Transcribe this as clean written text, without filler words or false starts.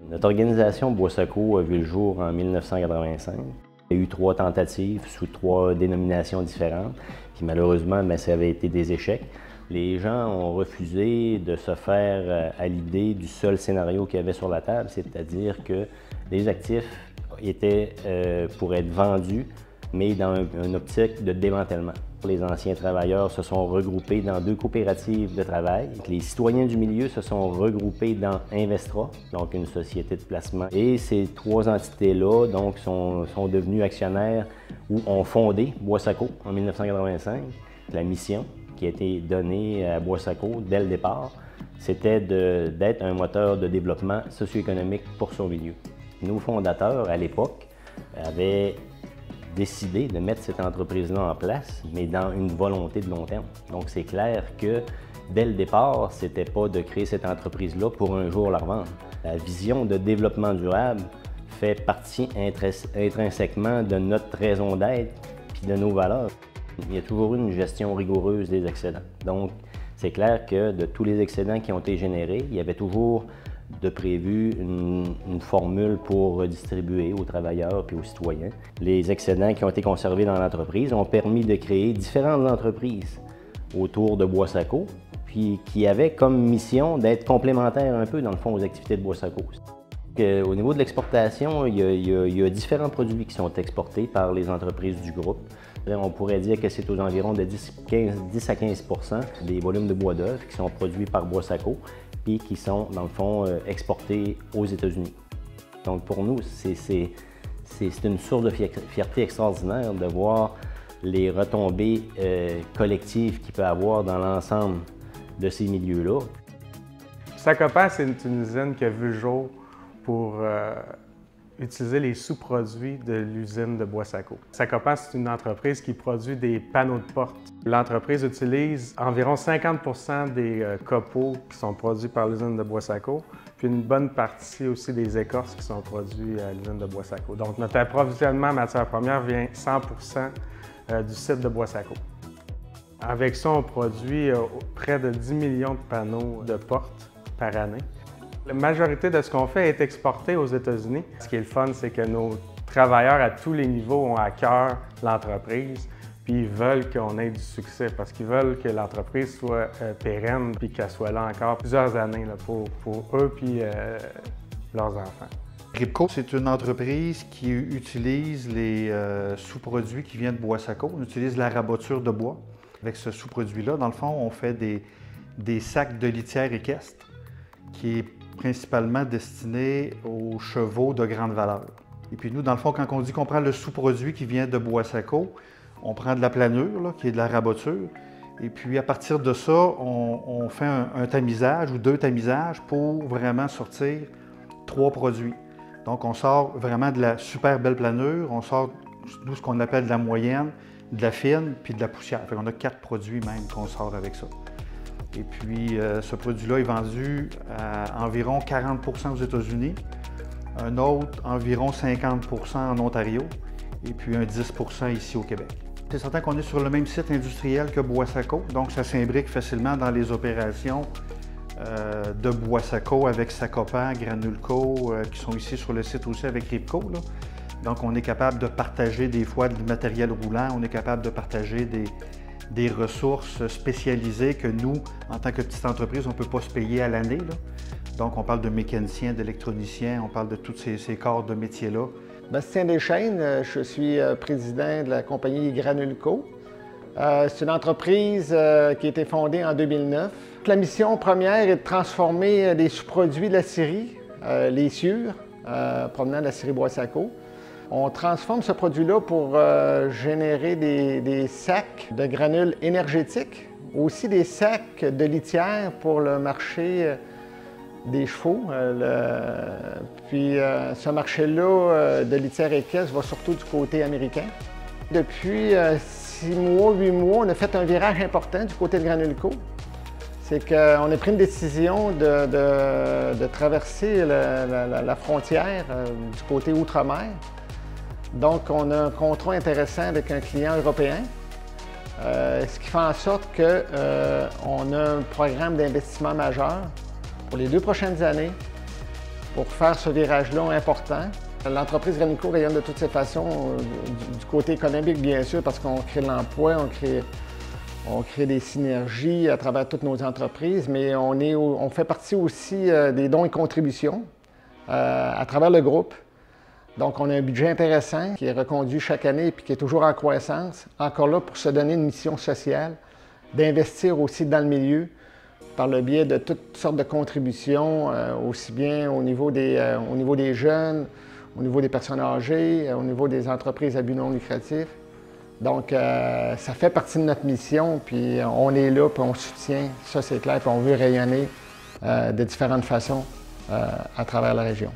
Notre organisation Boissaco a vu le jour en 1985. Il y a eu 3 tentatives sous 3 dénominations différentes, puis malheureusement, ça avait été des échecs. Les gens ont refusé de se faire à l'idée du seul scénario qu'il y avait sur la table, c'est-à-dire que les actifs étaient pour être vendus, mais dans une optique de démantèlement. Les anciens travailleurs se sont regroupés dans 2 coopératives de travail. Les citoyens du milieu se sont regroupés dans Investra, donc une société de placement. Et ces 3 entités-là donc, sont devenues actionnaires ou ont fondé Boissaco en 1985. La mission qui a été donnée à Boissaco dès le départ, c'était d'être un moteur de développement socio-économique pour son milieu. Nos fondateurs, à l'époque, avaient décidé de mettre cette entreprise-là en place, mais dans une volonté de long terme. Donc, c'est clair que dès le départ, c'était pas de créer cette entreprise-là pour un jour la revendre. La vision de développement durable fait partie intrinsèquement de notre raison d'être puis de nos valeurs. Il y a toujours eu une gestion rigoureuse des excédents. Donc, c'est clair que de tous les excédents qui ont été générés, il y avait toujours de prévu une formule pour redistribuer aux travailleurs et aux citoyens. Les excédents qui ont été conservés dans l'entreprise ont permis de créer différentes entreprises autour de Boissaco, puis qui avaient comme mission d'être complémentaires un peu, dans le fond, aux activités de Boissaco. Au niveau de l'exportation, il y a différents produits qui sont exportés par les entreprises du groupe. On pourrait dire que c'est aux environs de 10 à 15 % des volumes de bois d'œuvre qui sont produits par Boissaco et qui sont, dans le fond, exportés aux États-Unis. Donc pour nous, c'est une source de fierté extraordinaire de voir les retombées collectives qu'il peut y avoir dans l'ensemble de ces milieux-là. Sacopan, c'est une usine qui a vu le jour pour utiliser les sous-produits de l'usine de Boissaco. Sacopan, c'est une entreprise qui produit des panneaux de porte. L'entreprise utilise environ 50 % des copeaux qui sont produits par l'usine de Boissaco, puis une bonne partie aussi des écorces qui sont produits à l'usine de Boissaco. Donc, notre approvisionnement en matières premières vient 100 % du site de Boissaco. Avec ça, on produit près de 10 millions de panneaux de porte par année. La majorité de ce qu'on fait est exporté aux États-Unis. Ce qui est le fun, c'est que nos travailleurs à tous les niveaux ont à cœur l'entreprise, puis ils veulent qu'on ait du succès parce qu'ils veulent que l'entreprise soit pérenne puis qu'elle soit là encore plusieurs années là, pour eux puis leurs enfants. Ripco, c'est une entreprise qui utilise les sous-produits qui viennent de Boissaco. On utilise la raboture de bois. Avec ce sous-produit-là, dans le fond, on fait des sacs de litière équestre qui est principalement destiné aux chevaux de grande valeur. Et puis nous, dans le fond, quand on dit qu'on prend le sous-produit qui vient de Boissaco, on prend de la planure, là, qui est de la raboture, et puis à partir de ça, on fait un tamisage ou 2 tamisages pour vraiment sortir 3 produits. Donc on sort vraiment de la super belle planure, on sort nous ce qu'on appelle de la moyenne, de la fine, puis de la poussière. Fait qu'on a 4 produits même qu'on sort avec ça. Et puis, ce produit-là est vendu à environ 40 % aux États-Unis, un autre environ 50 % en Ontario, et puis un 10 % ici au Québec. C'est certain qu'on est sur le même site industriel que Boissaco, donc ça s'imbrique facilement dans les opérations de Boissaco avec Sacopan, Granulco, qui sont ici sur le site aussi avec Ripco, là. Donc, on est capable de partager des fois du matériel roulant, on est capable de partager des ressources spécialisées que nous, en tant que petite entreprise, on ne peut pas se payer à l'année. Donc, on parle de mécaniciens, d'électroniciens, on parle de tous ces corps de métiers-là. Bastien Deschênes, je suis président de la compagnie Granulco. C'est une entreprise qui a été fondée en 2009. La mission première est de transformer des sous-produits de la scierie, les sciures, provenant de la scierie Boissaco. On transforme ce produit-là pour générer des sacs de granules énergétiques, aussi des sacs de litière pour le marché des chevaux. Puis ce marché-là de litière équestre va surtout du côté américain. Depuis 6 mois, 8 mois, on a fait un virage important du côté de Granulco. C'est qu'on a pris une décision de traverser la frontière du côté outre-mer. Donc, on a un contrat intéressant avec un client européen, ce qui fait en sorte qu'on a un programme d'investissement majeur pour les 2 prochaines années pour faire ce virage-là important. L'entreprise Granulco rayonne de toutes ces façons, du côté économique bien sûr, parce qu'on crée de l'emploi, on crée des synergies à travers toutes nos entreprises, mais on fait partie aussi des dons et contributions à travers le groupe. Donc, on a un budget intéressant qui est reconduit chaque année et qui est toujours en croissance, encore là pour se donner une mission sociale, d'investir aussi dans le milieu par le biais de toutes sortes de contributions, aussi bien au niveau des jeunes, au niveau des personnes âgées, au niveau des entreprises à but non lucratif. Donc, ça fait partie de notre mission, puis on est là, puis on soutient, ça c'est clair, puis on veut rayonner de différentes façons à travers la région.